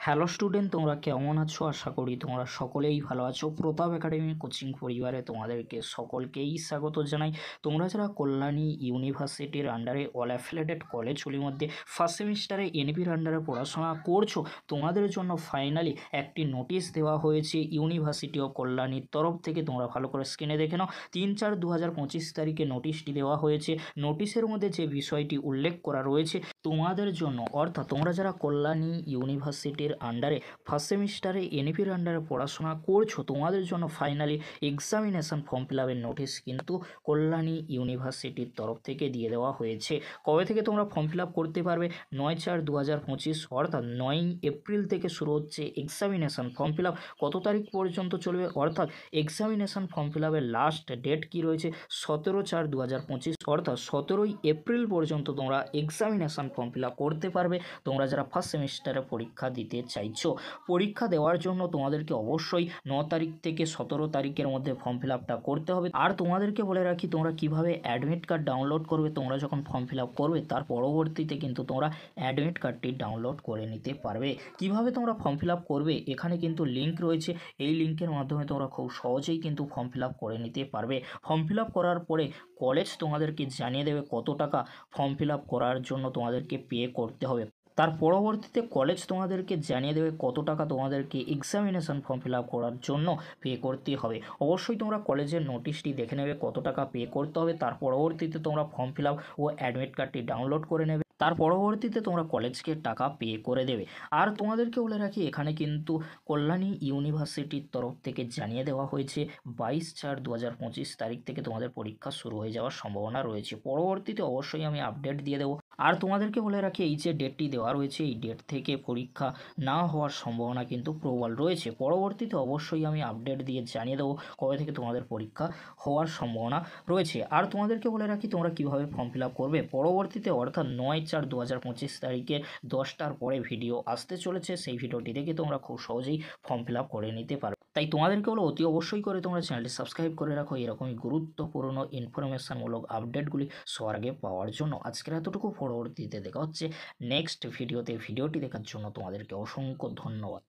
Hello student, তোমরা কেমন আছো? আশা করি তোমরা সকলেই ভালো আছো। প্রতাপ একাডেমি কোচিং পরিবারে তোমাদেরকে সকলকেই স্বাগত জানাই। তোমরা যারা কল্যাণী ইউনিভার্সিটির আন্ডারে অল অ্যাফিলিয়েটেড কলেজগুলির মধ্যে ফার্স্ট সেমিস্টারে এনপির আন্ডারে পড়াশোনা করছো, তোমাদের জন্য ফাইনালি একটি নোটিশ দেওয়া হয়েছে ইউনিভার্সিটি অফ কল্যাণীর তরফ থেকে। তোমরা ভালো করে স্ক্রিনে দেখে নাও। 3/4/2025 তারিখে নোটিশটি দেওয়া হয়েছে। নোটিশের মধ্যে যে বিষয়টি উল্লেখ করা রয়েছে তোমাদের জন্য, অর্থাৎ তোমরা যারা কল্যাণী ইউনিভার্সিটির আন্ডারে ফার্স্ট সেমিস্টারে এনপির আন্ডারে পড়াশোনা করছো, তোমাদের জন্য ফাইনালি এক্সামিনেশন ফর্ম ফিল আপের নোটিশ কিন্তু কল্যাণী ইউনিভার্সিটির তরফ থেকে দিয়ে দেওয়া হয়েছে। কবে থেকে তোমরা ফর্ম ফিল আপ করতে পারবে? 9/4/2025 অর্থাৎ 9 এপ্রিল থেকে শুরু হচ্ছে এক্সামিনেশন ফর্ম ফিল আপ। কত তারিখ পর্যন্ত চলবে? অর্থাৎ এক্সামিনেশন ফর্ম ফিল আপের লাস্ট ডেট কি রয়েছে? 17/4/2025 অর্থাৎ 17ই এপ্রিল পর্যন্ত তোমরা এক্সামিনেশন ফর্ম ফিল আপ করতে পারবে। তোমরা যারা ফার্স্ট সেমিস্টারে পরীক্ষা দিতে চাইছো, পরীক্ষা দেওয়ার জন্য তোমাদেরকে অবশ্যই 9 তারিখ থেকে 17 তারিখের মধ্যে ফর্ম ফিল আপটা করতে হবে। আর তোমাদেরকে বলে রাখি, তোমরা কিভাবে অ্যাডমিট কার্ড ডাউনলোড করবে। তোমরা যখন ফর্ম ফিল আপ করবে তার পরবর্তীতে কিন্তু তোমরা অ্যাডমিট কার্ডটি ডাউনলোড করে নিতে পারবে। কিভাবে তোমরা ফর্ম ফিল আপ করবে, এখানে কিন্তু লিঙ্ক রয়েছে। এই লিঙ্কের মাধ্যমে তোমরা খুব সহজেই কিন্তু ফর্ম ফিল আপ করে নিতে পারবে। ফর্ম ফিল আপ করার পরে কলেজ তোমাদেরকে জানিয়ে দেবে কত টাকা ফর্ম ফিল আপ করার জন্য তোমাদেরকে পে করতে হবে। তার পরবর্তীতে কলেজ তোমাদেরকে জানিয়ে দেবে কত টাকা তোমাদেরকে এক্সামিনেশন ফর্ম ফিল আপ করার জন্য পে করতে হবে। অবশ্যই তোমরা কলেজের নোটিশটি দেখে নেবে কত টাকা পে করতে হবে। তার পরবর্তীতে তোমরা ফর্ম ফিল আপ ও অ্যাডমিট কার্ডটি ডাউনলোড করে নেবে। তার পরবর্তীতে তোমরা কলেজকে টাকা পে করে দেবে। আর তোমাদেরকে বলে রাখি, এখানে কিন্তু কল্যাণী ইউনিভার্সিটির তরফ থেকে জানিয়ে দেওয়া হয়েছে 22/4/2025 তারিখ থেকে তোমাদের পরীক্ষা শুরু হয়ে যাওয়ার সম্ভাবনা রয়েছে। পরবর্তীতে অবশ্যই আমি আপডেট দিয়ে দেবো। আর তোমাদেরকে বলে রাখি, এই যে ডেটটি দেওয়া রয়েছে, এই ডেট থেকে পরীক্ষা না হওয়ার সম্ভাবনা কিন্তু প্রবল রয়েছে। পরবর্তীতে অবশ্যই আমি আপডেট দিয়ে জানিয়ে দেবো কবে থেকে তোমাদের পরীক্ষা হওয়ার সম্ভাবনা রয়েছে। আর তোমাদেরকে বলে রাখি, তোমরা কিভাবে ফর্ম ফিল আপ করবে। পরবর্তীতে অর্থাৎ 9/4/2025 তারিখে 10টার পরে ভিডিও আসতে চলেছে। সেই ভিডিওটি দেখে তোমরা খুব সহজেই ফর্ম ফিল আপ করে নিতে পারো। তাই তোমাদেরকে হলো অতি অবশ্যই করে তোমরা চ্যানেলটি সাবস্ক্রাইব করে রাখো এরকমই গুরুত্বপূর্ণ ইনফরমেশনমূলক আপডেটগুলি সবার আগে পাওয়ার জন্য। আজকের এতটুকু, পরবর্তীতে দেখা হচ্ছে নেক্সট ভিডিওতে। ভিডিওটি দেখার জন্য তোমাদেরকে অসংখ্য ধন্যবাদ।